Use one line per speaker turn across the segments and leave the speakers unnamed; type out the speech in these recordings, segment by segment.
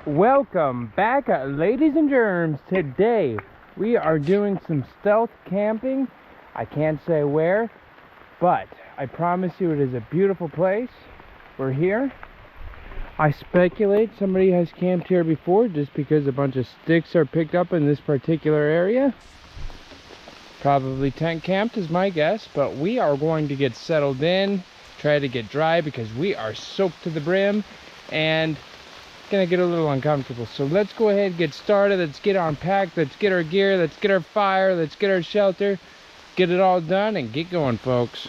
Welcome back, ladies and germs. Today we are doing some stealth camping. I can't say where, but I promise you it is a beautiful place. We're here. I speculate somebody has camped here before just because a bunch of sticks are picked up in this particular area. Probably tent camped is my guess, but we are going to get settled in, try to get dry because we are soaked to the brim and gonna get a little uncomfortable. So let's go ahead and get started. Let's get unpacked, let's get our gear, let's get our fire, let's get our shelter, get it all done and get going, folks.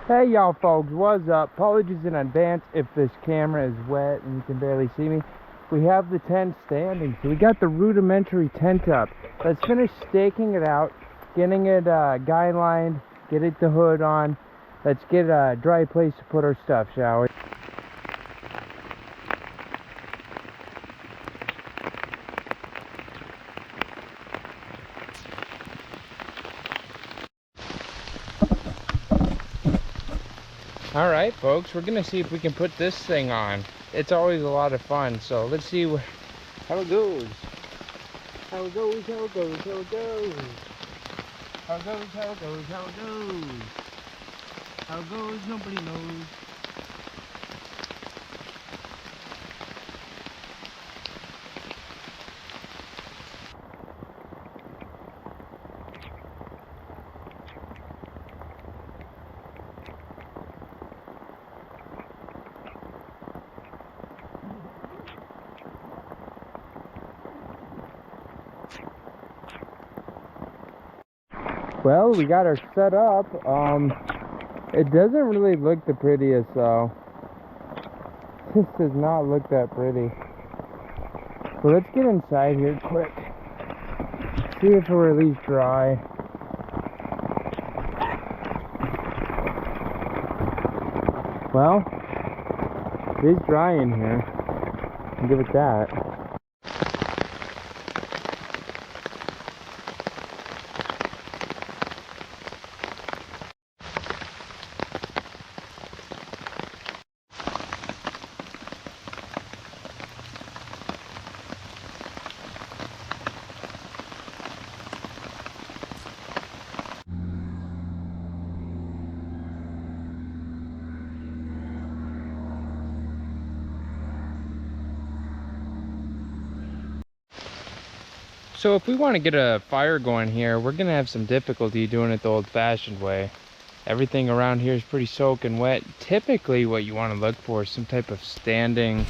Hey y'all folks, what's up? Apologies in advance if this camera is wet and you can barely see me. We have the tent standing, so we got the rudimentary tent up. Let's finish staking it out, getting it guy lined, get it the hood on. Let's get a dry place to put our stuff, shall we? Alright folks, we're gonna see if we can put this thing on. It's always a lot of fun, so let's see how it goes. How it goes, how it goes, how it goes. How it goes, how it goes, how it goes. How it goes, nobody knows. Well, we got her set up. It doesn't really look the prettiest though. This does not look that pretty. So let's get inside here quick. See if we're at least dry. Well, it is dry in here. I'll give it that. So if we want to get a fire going here, we're gonna have some difficulty doing it the old-fashioned way. Everything around here is pretty soaking wet. Typically what you want to look for is some type of standing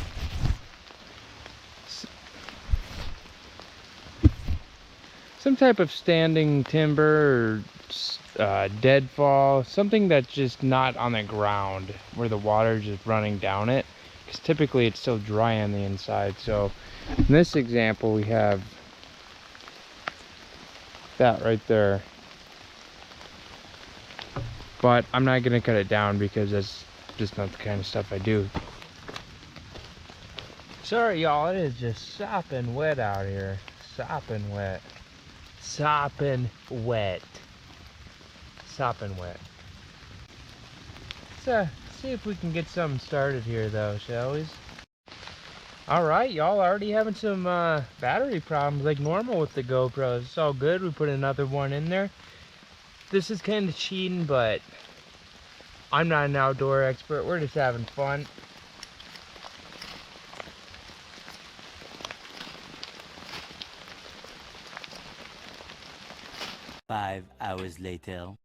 timber or deadfall, something that's just not on the ground where the water is just running down it, because typically it's still dry on the inside. So in this example we have that right there, but I'm not gonna cut it down because that's just not the kind of stuff I do. Sorry y'all, it is just sopping wet out here. Sopping wet. Sopping wet. Sopping wet. Let's see if we can get something started here though, shall we? Alright, y'all, already having some battery problems like normal with the GoPros. It's all good. We put another one in there. This is kind of cheating, but I'm not an outdoor expert. We're just having fun.
Five hours later.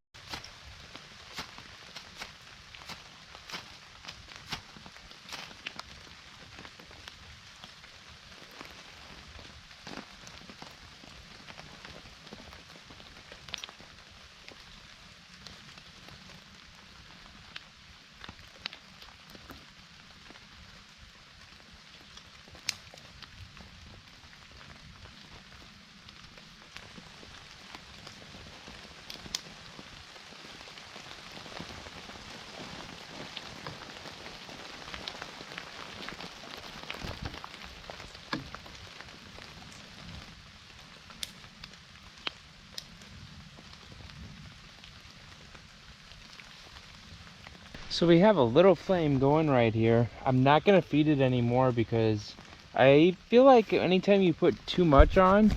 So we have a little flame going right here. I'm not gonna feed it anymore because I feel like anytime you put too much on,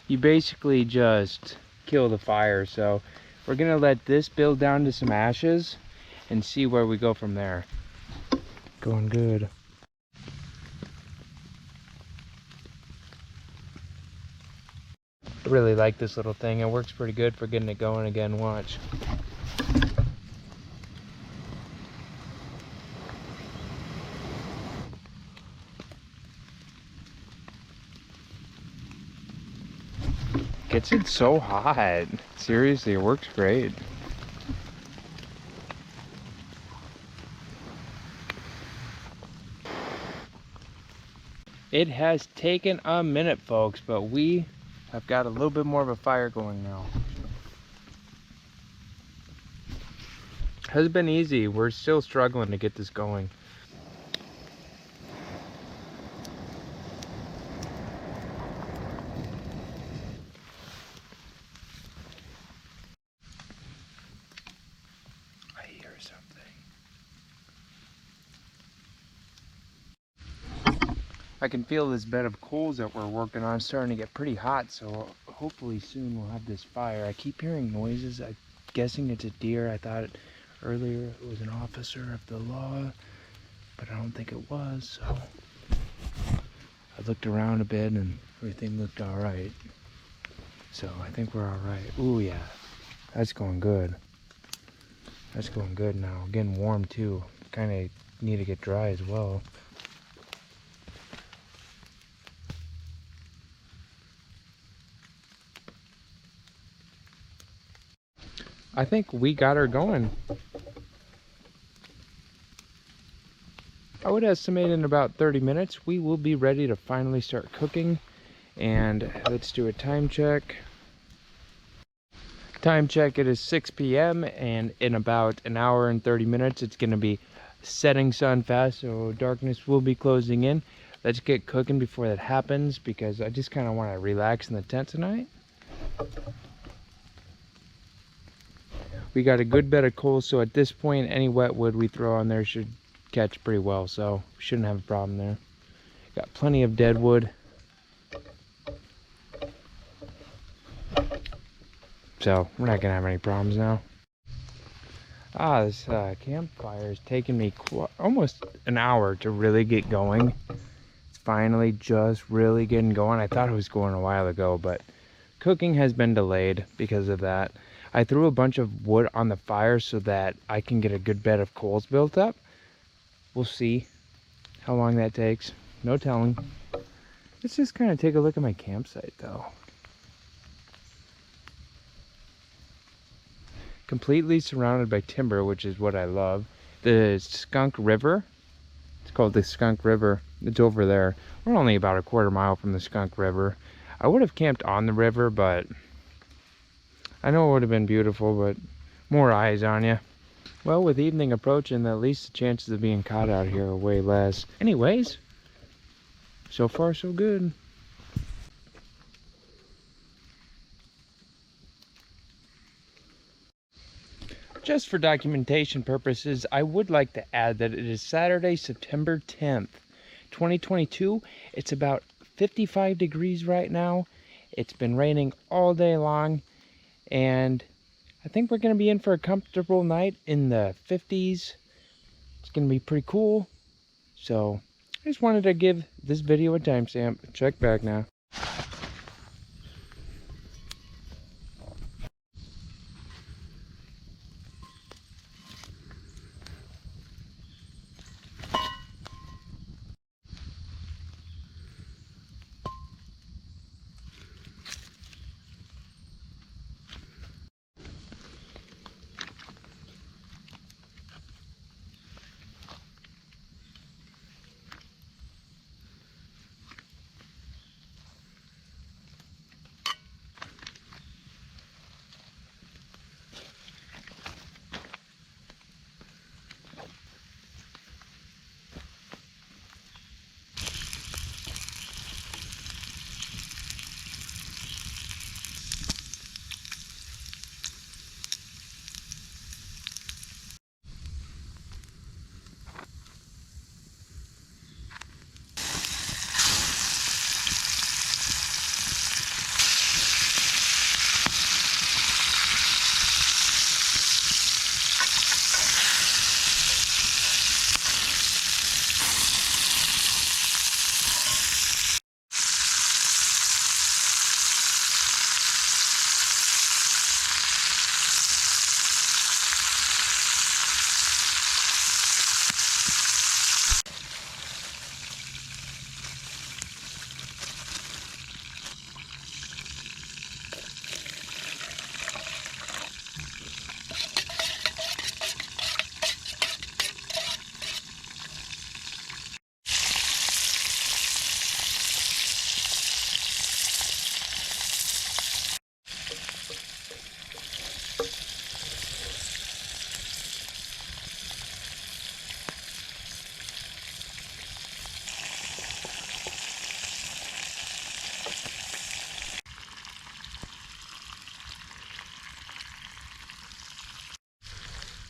you basically just kill the fire. So we're gonna let this build down to some ashes and see where we go from there. Going good. I really like this little thing. It works pretty good for getting it going again. Watch. Gets it so hot. Seriously, it works great. It has taken a minute, folks, but we have got a little bit more of a fire going now. Hasn't been easy. We're still struggling to get this going. I hear something. I can feel this bed of coals that we're working on starting to get pretty hot, so hopefully soon we'll have this fire. I keep hearing noises. I'm guessing it's a deer. I thought earlier it was an officer of the law, but I don't think it was, so I looked around a bit and everything looked all right. So I think we're all right. Ooh, yeah, that's going good. That's going good now. Getting warm too. Kind of need to get dry as well. I think we got her going. I would estimate in about 30 minutes we will be ready to finally start cooking. And let's do a time check. Time check, it is 6 p.m. and in about an hour and 30 minutes it's going to be setting sun fast, so darkness will be closing in. Let's get cooking before that happens because I just kind of want to relax in the tent tonight. We got a good bed of coal, so at this point any wet wood we throw on there should catch pretty well, so we shouldn't have a problem there. Got plenty of dead wood. So we're not gonna have any problems now. This campfire is taking me almost an hour to really get going. It's finally just really getting going. I thought it was going a while ago, but cooking has been delayed because of that. I threw a bunch of wood on the fire so that I can get a good bed of coals built up. We'll see how long that takes. No telling. Let's just kind of take a look at my campsite though. Completely surrounded by timber, which is what I love. The Skunk River, it's called the Skunk River. It's over there. We're only about a quarter mile from the Skunk River. I would have camped on the river, but I know it would have been beautiful, but more eyes on you. Well, with evening approaching, at least the chances of being caught out here are way less. Anyways, so far so good. Just for documentation purposes, I would like to add that it is Saturday, September 10th, 2022. It's about 55 degrees right now. It's been raining all day long, and I think we're going to be in for a comfortable night in the 50s. It's going to be pretty cool. So I just wanted to give this video a timestamp. Check back now.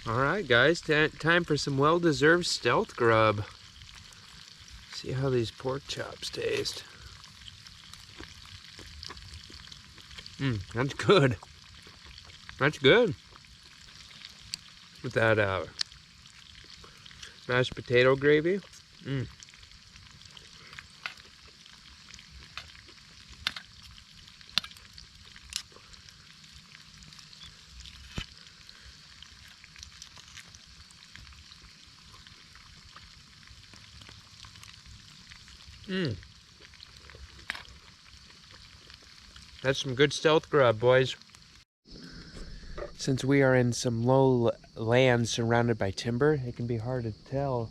Alright guys, time for some well-deserved stealth grub. See how these pork chops taste. That's good. That's good. With that mashed potato gravy. That's some good stealth grub, boys. Since we are in some low land surrounded by timber, it can be hard to tell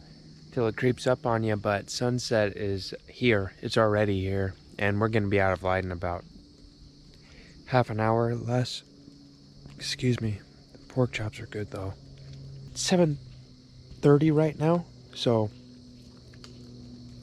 till it creeps up on you, but sunset is here. It's already here, and we're going to be out of light in about half an hour or less. Excuse me. The pork chops are good though. It's 7:30 right now, so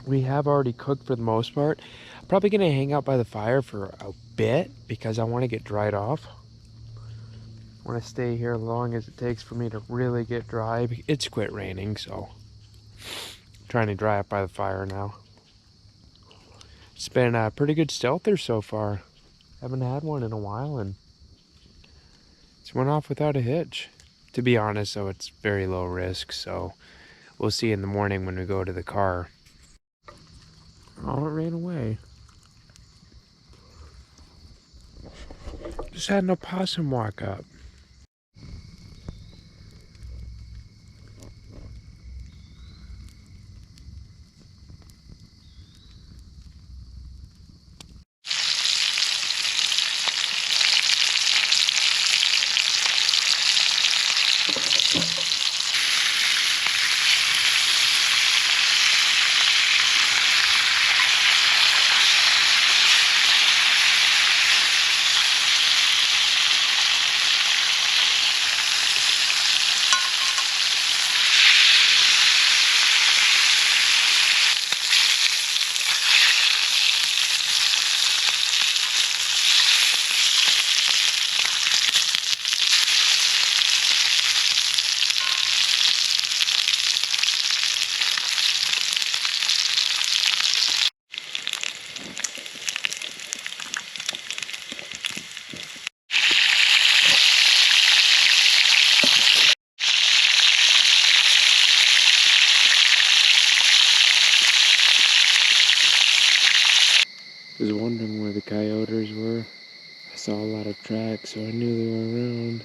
we have already cooked for the most part. I'm probably gonna hang out by the fire for a bit because I want to get dried off. I want to stay here as long as it takes for me to really get dry. It's quit raining, so I'm trying to dry up by the fire now. It's been a pretty good stealther so far. Haven't had one in a while, and it's went off without a hitch. To be honest, though, it's very low risk, so we'll see in the morning when we go to the car. Oh, it ran away. Just had an opossum walk up. I was wondering where the coyotes were. I saw a lot of tracks, so I knew they were around.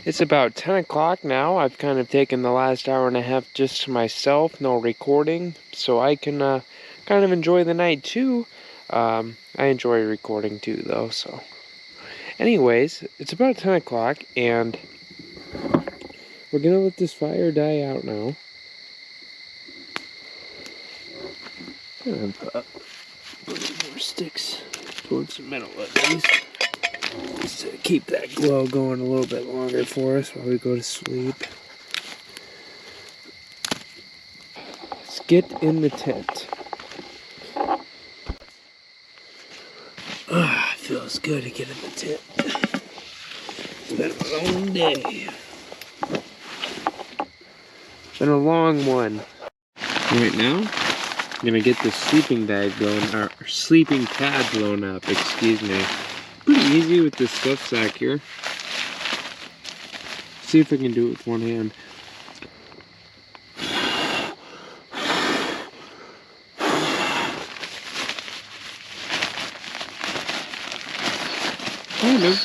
It's about 10 o'clock now. I've kind of taken the last hour and a half just to myself, no recording, so I can kind of enjoy the night too. I enjoy recording too, though, so. Anyways, it's about 10 o'clock, and we're gonna let this fire die out now. And put more sticks towards the middle at least. Just to keep that glow going a little bit longer for us while we go to sleep. Let's get in the tent. Feels good to get in the tent. It's been a long day. Been a long one. Right now, I'm gonna get the sleeping bag blown, or sleeping pad blown up, excuse me. Pretty easy with this stuff sack here. See if I can do it with one hand. Kind of.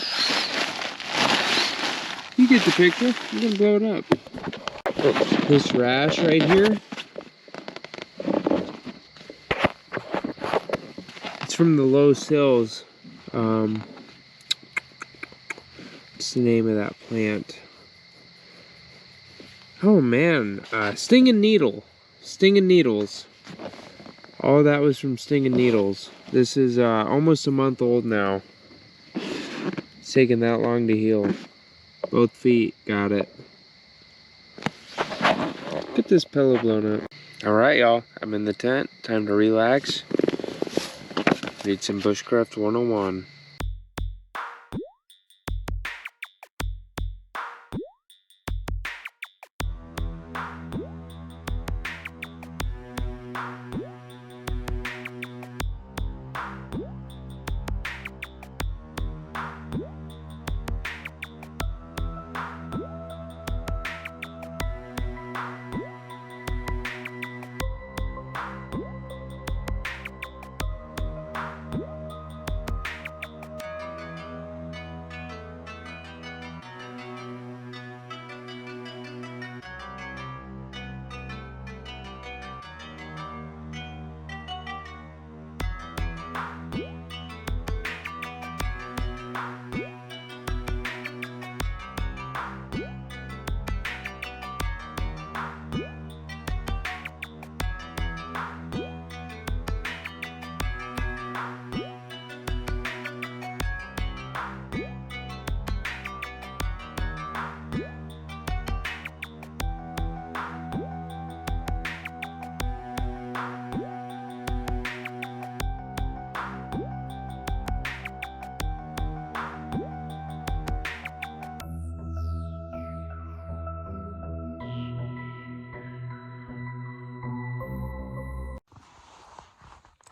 You get the picture. I'm gonna blow it up. This rash right here, it's from the low sills. What's the name of that plant? Oh man, stinging needle. Stinging needles. All that was from stinging needles. This is almost a month old now. It's taken that long to heal. Both feet got it. Get this pillow blown up. Alright, y'all. I'm in the tent. Time to relax. Read some Bushcraft 101.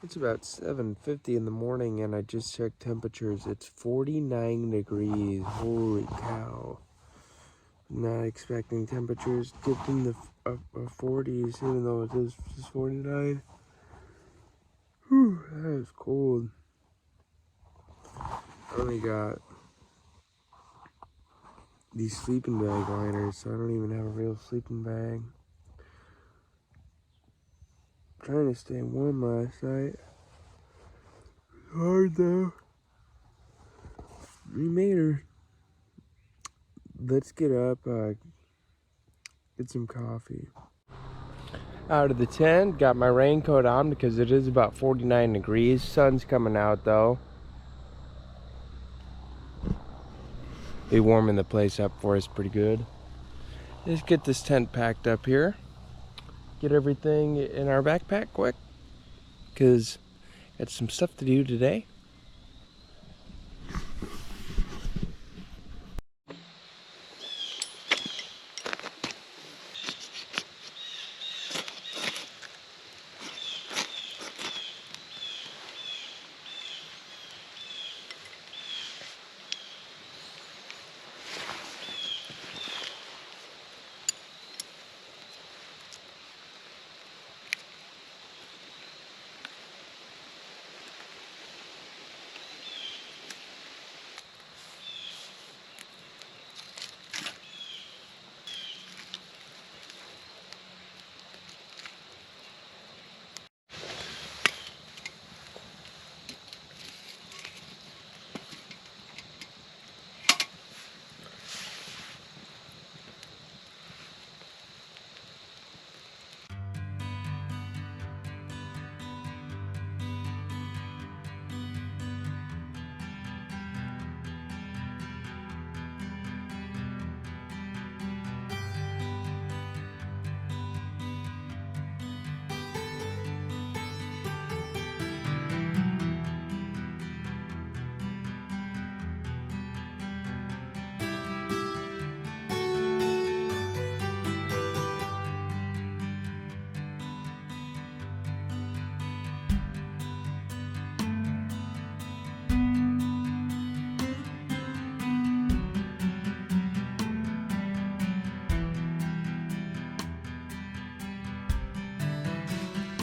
It's about 7:50 in the morning and I just checked temperatures. It's 49 degrees. Holy cow. Not expecting temperatures dipped in the 40s, even though it is just 49. Whew, that is cold. I only got these sleeping bag liners, so I don't even have a real sleeping bag. I'm trying to stay warm last night. It's hard though. We made her. Let's get up, get some coffee. Out of the tent, got my raincoat on because it is about 49 degrees. Sun's coming out though. Be warming the place up for us pretty good. Just get this tent packed up here. Get everything in our backpack quick, because got some stuff to do today.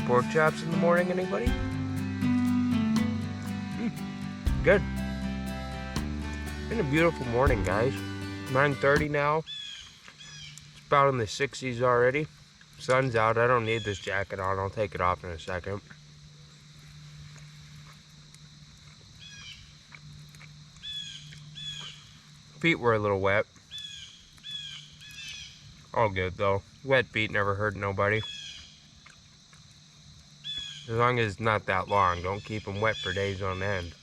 Pork chops in the morning, anybody? Good. Been a beautiful morning, guys. 9:30 now. It's about in the 60s already. Sun's out. I don't need this jacket on. I'll take it off in a second. Feet were a little wet. All good though. Wet feet never hurt nobody. As long as it's not that long, don't keep them wet for days on end.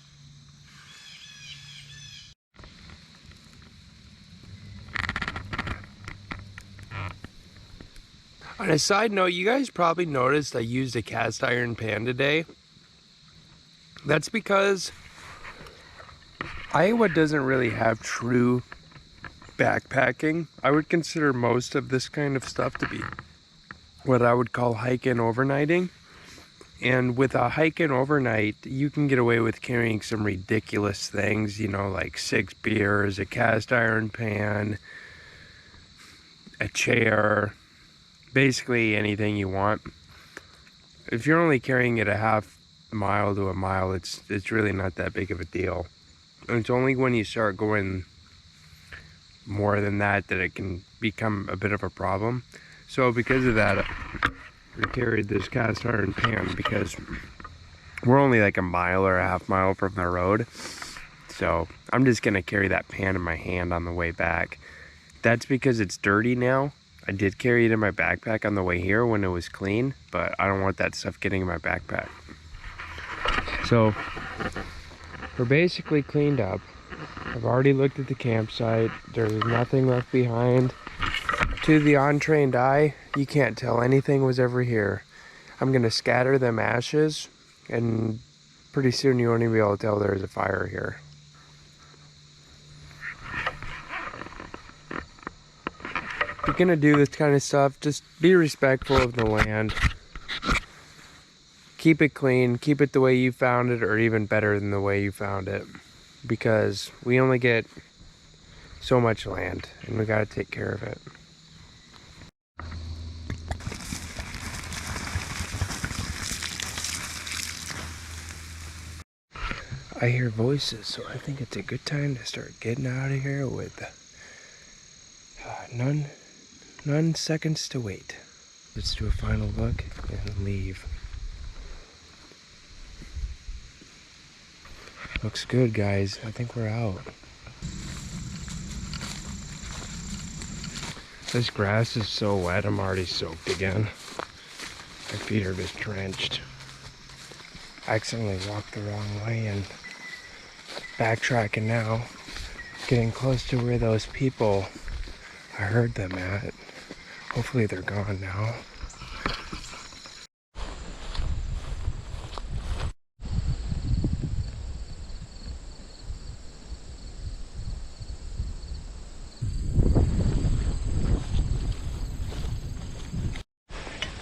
On a side note, you guys probably noticed I used a cast iron pan today. That's because Iowa doesn't really have true backpacking. I would consider most of this kind of stuff to be what I would call hike-in overnighting. And with a hike-in overnight, you can get away with carrying some ridiculous things, you know, like 6 beers, a cast iron pan, a chair, basically anything you want. If you're only carrying it a half mile to a mile, it's really not that big of a deal. And it's only when you start going more than that that it can become a bit of a problem. So because of that, we carried this cast iron pan because we're only like a mile or a half mile from the road. So I'm just gonna carry that pan in my hand on the way back. That's because it's dirty now. I did carry it in my backpack on the way here when it was clean, but I don't want that stuff getting in my backpack. So we're basically cleaned up. I've already looked at the campsite. There's nothing left behind. To the untrained eye, you can't tell anything was ever here. I'm gonna scatter them ashes, and pretty soon you won't even be able to tell there's a fire here. If you're gonna do this kind of stuff, just be respectful of the land. keep it clean, keep it the way you found it, or even better than the way you found it, because we only get so much land and we got to take care of it. I hear voices, so I think it's a good time to start getting out of here with none seconds to wait. Let's do a final look and leave. Looks good, guys. I think we're out. This grass is so wet, I'm already soaked again. My feet are just drenched. I accidentally walked the wrong way and backtracking now. Getting close to where those people, I heard them at. Hopefully they're gone now.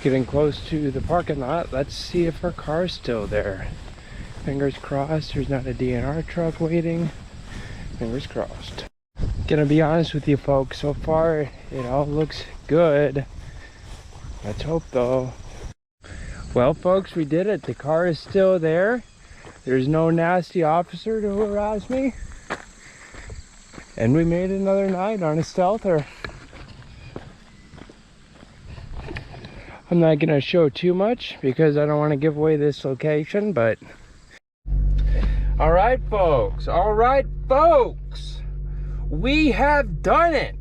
Getting close to the parking lot. Let's see if our car's still there. Fingers crossed there's not a DNR truck waiting. Fingers crossed. Gonna be honest with you folks, so far it all looks good. Let's hope though. Well folks, we did it. The car is still there. There's no nasty officer to harass me. And we made another night on a stealther. I'm not gonna show too much because I don't want to give away this location, but all right folks, we have done it.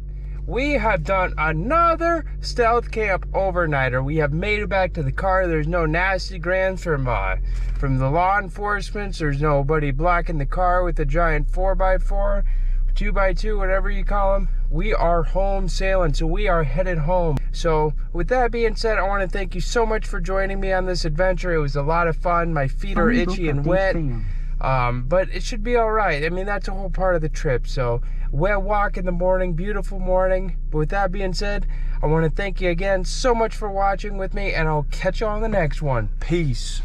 We have done another stealth camp overnighter. We have made it back to the car. There's no nasty grams from the law enforcement. There's nobody blocking the car with a giant 4x4, 2x2, whatever you call them. We are home sailing, so we are headed home. So with that being said, I want to thank you so much for joining me on this adventure. It was a lot of fun. My feet are itchy and wet, but it should be all right. I mean, that's a whole part of the trip. So wet walk in the morning, beautiful morning. But with that being said, I want to thank you again so much for watching with me, and I'll catch you on the next one. Peace.